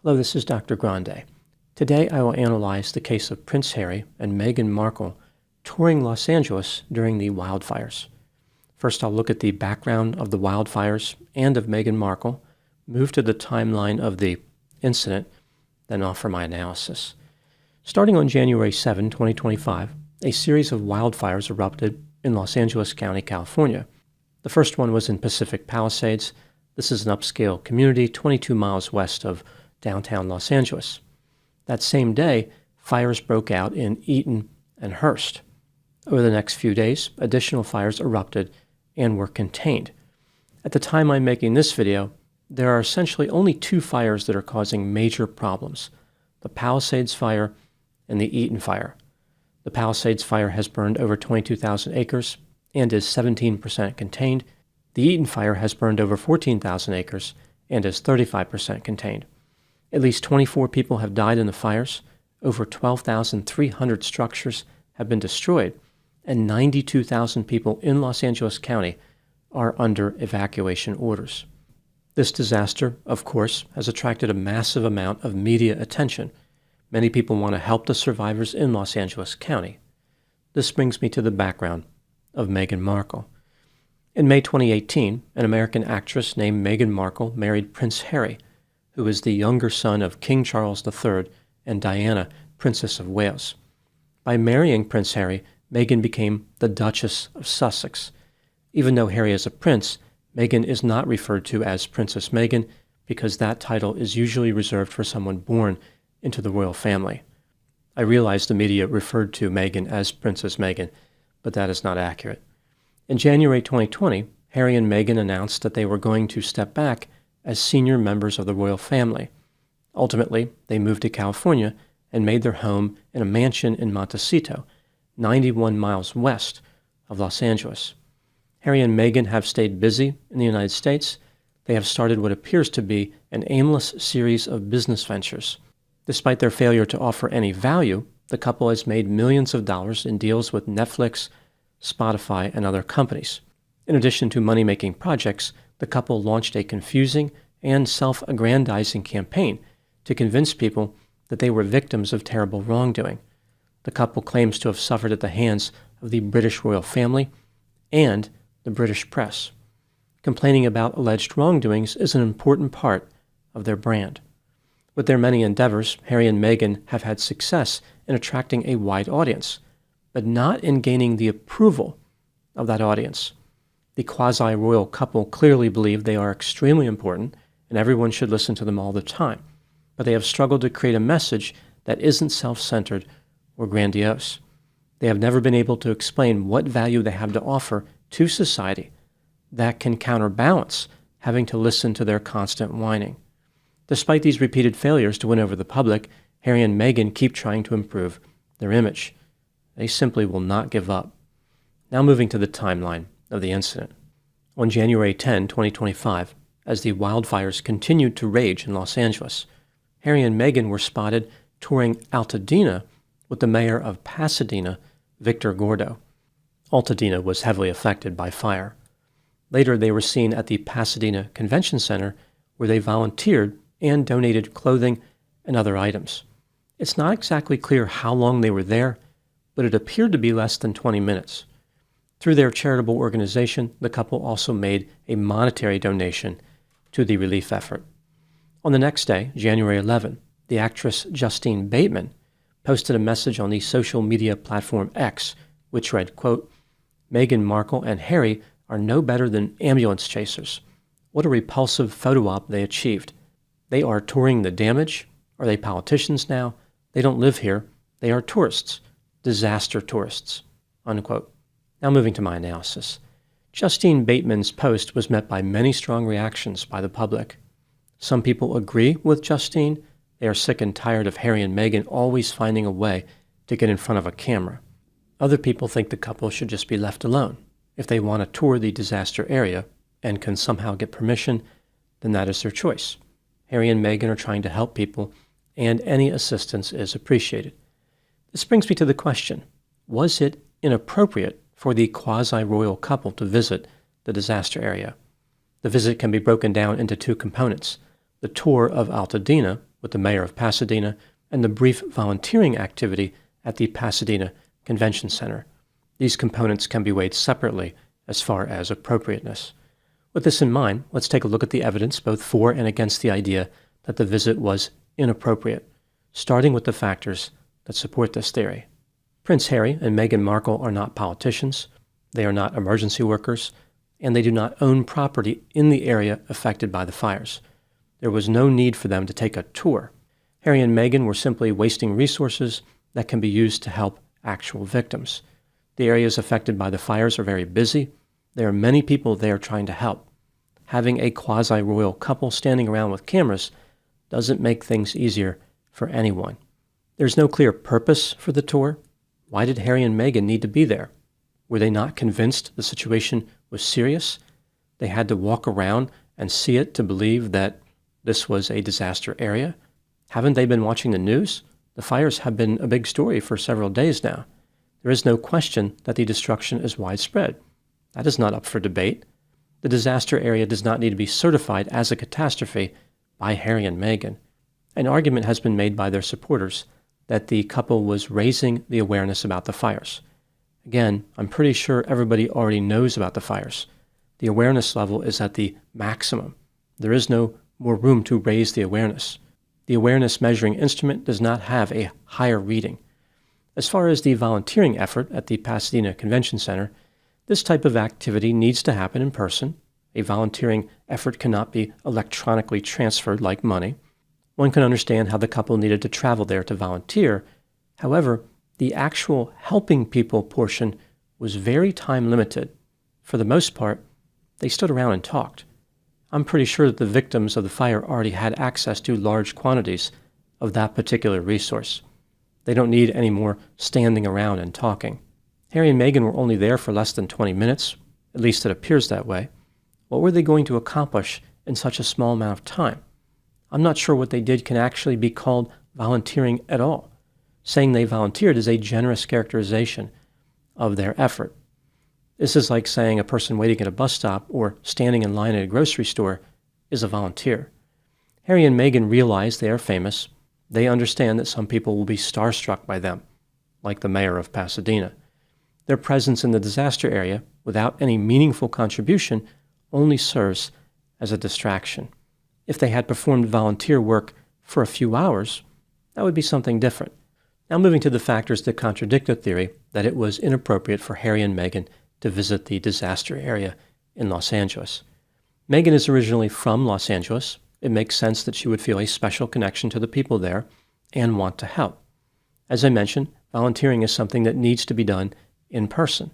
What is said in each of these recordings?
Hello, this is Dr. Grande. Today I will analyze the case of Prince Harry and Meghan Markle touring Los Angeles during the wildfires. First, I'll look at the background of the wildfires and of Meghan Markle, move to the timeline of the incident, then offer my analysis. Starting on January 7, 2025, a series of wildfires erupted in Los Angeles County, California. The first one was in Pacific Palisades. This is an upscale community 22 miles west of downtown Los Angeles. That same day, fires broke out in Eaton and Hearst. Over the next few days, additional fires erupted and were contained. At the time I'm making this video, there are essentially only two fires that are causing major problems: the Palisades fire and the Eaton fire. The Palisades fire has burned over 22,000 acres and is 17% contained. The Eaton fire has burned over 14,000 acres and is 35% contained. At least 24 people have died in the fires, over 12,300 structures have been destroyed, and 92,000 people in Los Angeles County are under evacuation orders. This disaster, of course, has attracted a massive amount of media attention. Many people want to help the survivors in Los Angeles County. This brings me to the background of Meghan Markle. In May 2018, an American actress named Meghan Markle married Prince Harry, who is the younger son of King Charles III and Diana, Princess of Wales. By marrying Prince Harry, Meghan became the Duchess of Sussex. Even though Harry is a prince, Meghan is not referred to as Princess Meghan because that title is usually reserved for someone born into the royal family. I realize the media referred to Meghan as Princess Meghan, but that is not accurate. In January 2020, Harry and Meghan announced that they were going to step back as senior members of the royal family. Ultimately, they moved to California and made their home in a mansion in Montecito, 91 miles west of Los Angeles. Harry and Meghan have stayed busy in the United States. They have started what appears to be an aimless series of business ventures. Despite their failure to offer any value, the couple has made millions of dollars in deals with Netflix, Spotify, and other companies. In addition to money-making projects, the couple launched a confusing and self-aggrandizing campaign to convince people that they were victims of terrible wrongdoing. The couple claims to have suffered at the hands of the British royal family and the British press. Complaining about alleged wrongdoings is an important part of their brand. With their many endeavors, Harry and Meghan have had success in attracting a wide audience, but not in gaining the approval of that audience. The Quasi-Royal couple clearly believe they are extremely important and everyone should listen to them all the time, but they have struggled to create a message that isn't self-centered or grandiose. They have never been able to explain what value they have to offer to society that can counterbalance having to listen to their constant whining. Despite these repeated failures to win over the public, Harry and Meghan keep trying to improve their image. They simply will not give up. Now moving to the timeline of the incident. On January 10, 2025, as the wildfires continued to rage in Los Angeles, Harry and Meghan were spotted touring Altadena with the mayor of Pasadena, Victor Gordo. Altadena was heavily affected by fire. Later, they were seen at the Pasadena Convention Center, where they volunteered and donated clothing and other items. It's not exactly clear how long they were there, but it appeared to be less than 20 minutes. Through their charitable organization, the couple also made a monetary donation to the relief effort. On the next day, January 11, the actress Justine Bateman posted a message on the social media platform X, which read, quote, "Meghan Markle and Harry are no better than ambulance chasers. What a repulsive photo op they achieved. They are touring the damage. Are they politicians now? They don't live here. They are tourists. Disaster tourists." Unquote. Now moving to my analysis. Justine Bateman's post was met by many strong reactions by the public. Some people agree with Justine. They are sick and tired of Harry and Meghan always finding a way to get in front of a camera. Other people think the couple should just be left alone. If they want to tour the disaster area and can somehow get permission, then that is their choice. Harry and Meghan are trying to help people, and any assistance is appreciated. This brings me to the question, was it inappropriate for the Quasi-Royal couple to visit the disaster area? The visit can be broken down into two components: the tour of Altadena with the mayor of Pasadena and the brief volunteering activity at the Pasadena Convention Center. These components can be weighed separately as far as appropriateness. With this in mind, let's take a look at the evidence both for and against the idea that the visit was inappropriate, starting with the factors that support this theory. Prince Harry and Meghan Markle are not politicians, they are not emergency workers, and they do not own property in the area affected by the fires. There was no need for them to take a tour. Harry and Meghan were simply wasting resources that can be used to help actual victims. The areas affected by the fires are very busy. There are many people there trying to help. Having a quasi-royal couple standing around with cameras doesn't make things easier for anyone. There's no clear purpose for the tour. Why did Harry and Meghan need to be there? Were they not convinced the situation was serious? They had to walk around and see it to believe that this was a disaster area? Haven't they been watching the news? The fires have been a big story for several days now. There is no question that the destruction is widespread. That is not up for debate. The disaster area does not need to be certified as a catastrophe by Harry and Meghan. An argument has been made by their supporters that the couple was raising the awareness about the fires. Again, I'm pretty sure everybody already knows about the fires. The awareness level is at the maximum. There is no more room to raise the awareness. The awareness measuring instrument does not have a higher reading. As far as the volunteering effort at the Pasadena Convention Center, this type of activity needs to happen in person. A volunteering effort cannot be electronically transferred like money. One can understand how the couple needed to travel there to volunteer. However, the actual helping people portion was very time limited. For the most part, they stood around and talked. I'm pretty sure that the victims of the fire already had access to large quantities of that particular resource. They don't need any more standing around and talking. Harry and Meghan were only there for less than 20 minutes, at least it appears that way. What were they going to accomplish in such a small amount of time? I'm not sure what they did can actually be called volunteering at all. Saying they volunteered is a generous characterization of their effort. This is like saying a person waiting at a bus stop or standing in line at a grocery store is a volunteer. Harry and Meghan realize they are famous. They understand that some people will be starstruck by them, like the mayor of Pasadena. Their presence in the disaster area, without any meaningful contribution, only serves as a distraction. If they had performed volunteer work for a few hours, that would be something different. Now moving to the factors that contradict the theory that it was inappropriate for Harry and Meghan to visit the disaster area in Los Angeles. Meghan is originally from Los Angeles. It makes sense that she would feel a special connection to the people there and want to help. As I mentioned, volunteering is something that needs to be done in person.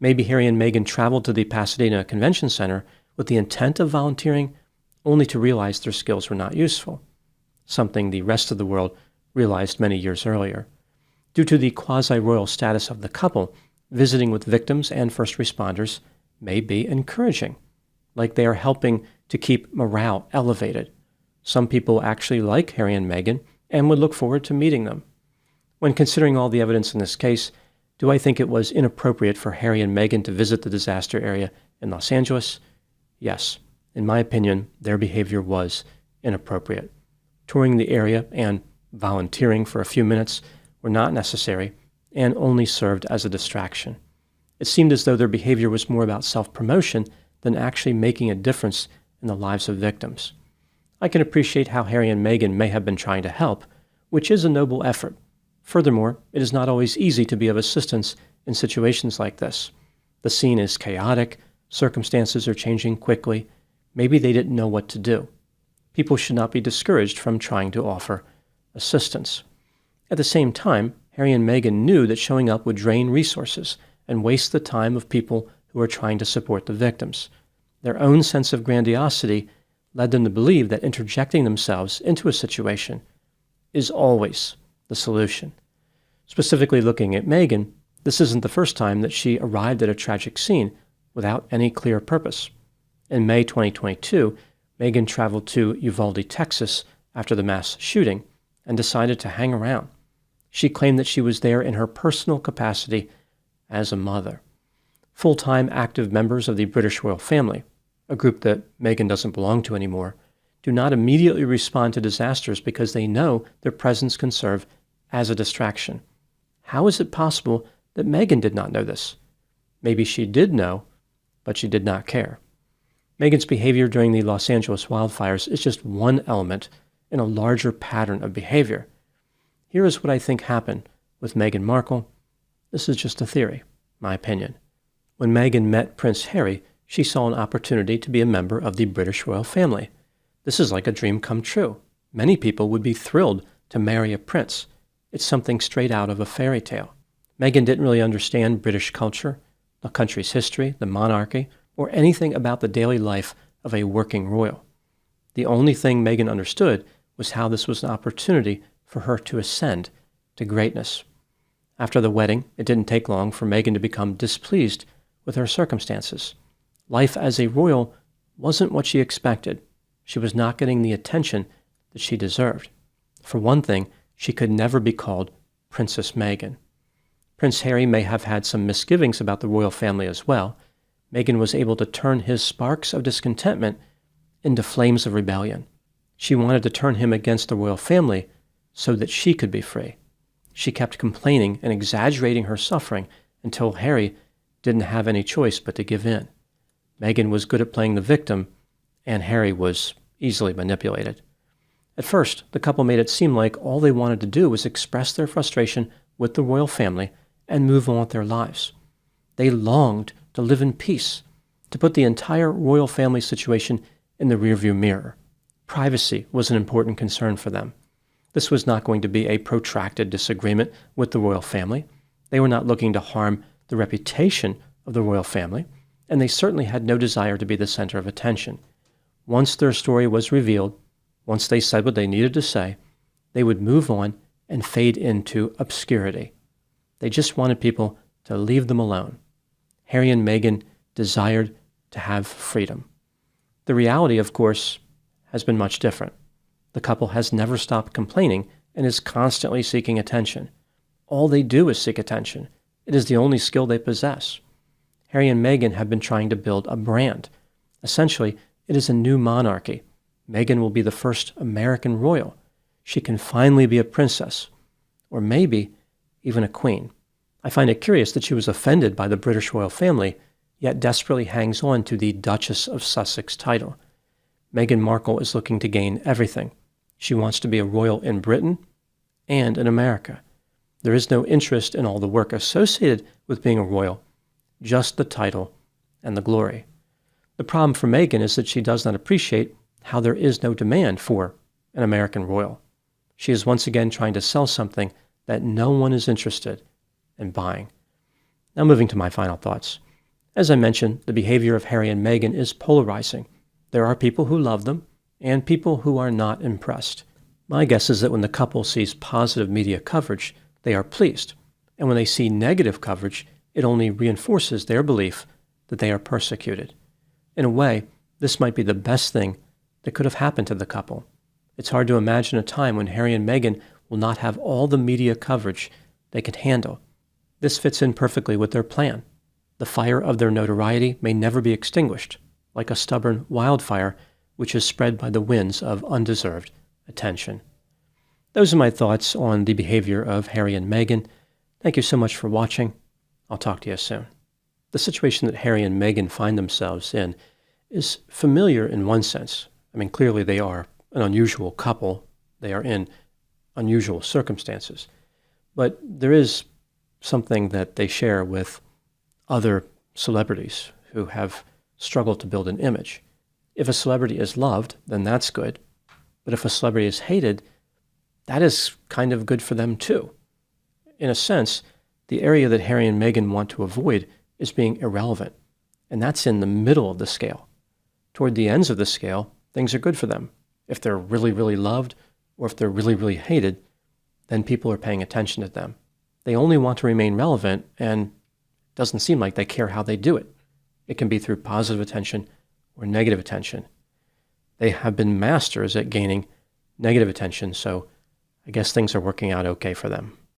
Maybe Harry and Meghan traveled to the Pasadena Convention Center with the intent of volunteering, only to realize their skills were not useful, something the rest of the world realized many years earlier. Due to the quasi-royal status of the couple, visiting with victims and first responders may be encouraging, like they are helping to keep morale elevated. Some people actually like Harry and Meghan and would look forward to meeting them. When considering all the evidence in this case, do I think it was inappropriate for Harry and Meghan to visit the disaster area in Los Angeles? Yes. In my opinion, their behavior was inappropriate. Touring the area and volunteering for a few minutes were not necessary and only served as a distraction. It seemed as though their behavior was more about self-promotion than actually making a difference in the lives of victims. I can appreciate how Harry and Meghan may have been trying to help, which is a noble effort. Furthermore, it is not always easy to be of assistance in situations like this. The scene is chaotic, circumstances are changing quickly. Maybe they didn't know what to do. People should not be discouraged from trying to offer assistance. At the same time, Harry and Meghan knew that showing up would drain resources and waste the time of people who are trying to support the victims. Their own sense of grandiosity led them to believe that interjecting themselves into a situation is always the solution. Specifically looking at Meghan, this isn't the first time that she arrived at a tragic scene without any clear purpose. In May 2022, Meghan traveled to Uvalde, Texas after the mass shooting and decided to hang around. She claimed that she was there in her personal capacity as a mother. Full-time active members of the British royal family, a group that Meghan doesn't belong to anymore, do not immediately respond to disasters because they know their presence can serve as a distraction. How is it possible that Meghan did not know this? Maybe she did know, but she did not care. Meghan's behavior during the Los Angeles wildfires is just one element in a larger pattern of behavior. Here is what I think happened with Meghan Markle. This is just a theory, my opinion. When Meghan met Prince Harry, she saw an opportunity to be a member of the British royal family. This is like a dream come true. Many people would be thrilled to marry a prince. It's something straight out of a fairy tale. Meghan didn't really understand British culture, the country's history, the monarchy, or anything about the daily life of a working royal. The only thing Meghan understood was how this was an opportunity for her to ascend to greatness. After the wedding, it didn't take long for Meghan to become displeased with her circumstances. Life as a royal wasn't what she expected. She was not getting the attention that she deserved. For one thing, she could never be called Princess Meghan. Prince Harry may have had some misgivings about the royal family as well. Meghan was able to turn his sparks of discontentment into flames of rebellion. She wanted to turn him against the royal family so that she could be free. She kept complaining and exaggerating her suffering until Harry didn't have any choice but to give in. Meghan was good at playing the victim, and Harry was easily manipulated. At first, the couple made it seem like all they wanted to do was express their frustration with the royal family and move on with their lives. They longed to live in peace, to put the entire royal family situation in the rearview mirror. Privacy was an important concern for them. This was not going to be a protracted disagreement with the royal family. They were not looking to harm the reputation of the royal family, and they certainly had no desire to be the center of attention. Once their story was revealed, once they said what they needed to say, they would move on and fade into obscurity. They just wanted people to leave them alone. Harry and Meghan desired to have freedom. The reality, of course, has been much different. The couple has never stopped complaining and is constantly seeking attention. All they do is seek attention. It is the only skill they possess. Harry and Meghan have been trying to build a brand. Essentially, it is a new monarchy. Meghan will be the first American royal. She can finally be a princess, or maybe even a queen. I find it curious that she was offended by the British royal family, yet desperately hangs on to the Duchess of Sussex title. Meghan Markle is looking to gain everything. She wants to be a royal in Britain and in America. There is no interest in all the work associated with being a royal, just the title and the glory. The problem for Meghan is that she does not appreciate how there is no demand for an American royal. She is once again trying to sell something that no one is interested in buying. Now moving to my final thoughts. As I mentioned, the behavior of Harry and Meghan is polarizing. There are people who love them and people who are not impressed. My guess is that when the couple sees positive media coverage, they are pleased. And when they see negative coverage, it only reinforces their belief that they are persecuted. In a way, this might be the best thing that could have happened to the couple. It's hard to imagine a time when Harry and Meghan will not have all the media coverage they can handle. This fits in perfectly with their plan. The fire of their notoriety may never be extinguished, like a stubborn wildfire which is spread by the winds of undeserved attention. Those are my thoughts on the behavior of Harry and Meghan. Thank you so much for watching. I'll talk to you soon. The situation that Harry and Meghan find themselves in is familiar in one sense. I mean, clearly they are an unusual couple. They are in unusual circumstances. But there is something that they share with other celebrities who have struggled to build an image. If a celebrity is loved, then that's good. But if a celebrity is hated, that is kind of good for them too. In a sense, the area that Harry and Meghan want to avoid is being irrelevant. And that's in the middle of the scale. Toward the ends of the scale, things are good for them. If they're really, really loved, or if they're really, really hated, then people are paying attention to them. They only want to remain relevant, and it doesn't seem like they care how they do it. It can be through positive attention or negative attention. They have been masters at gaining negative attention, so I guess things are working out okay for them.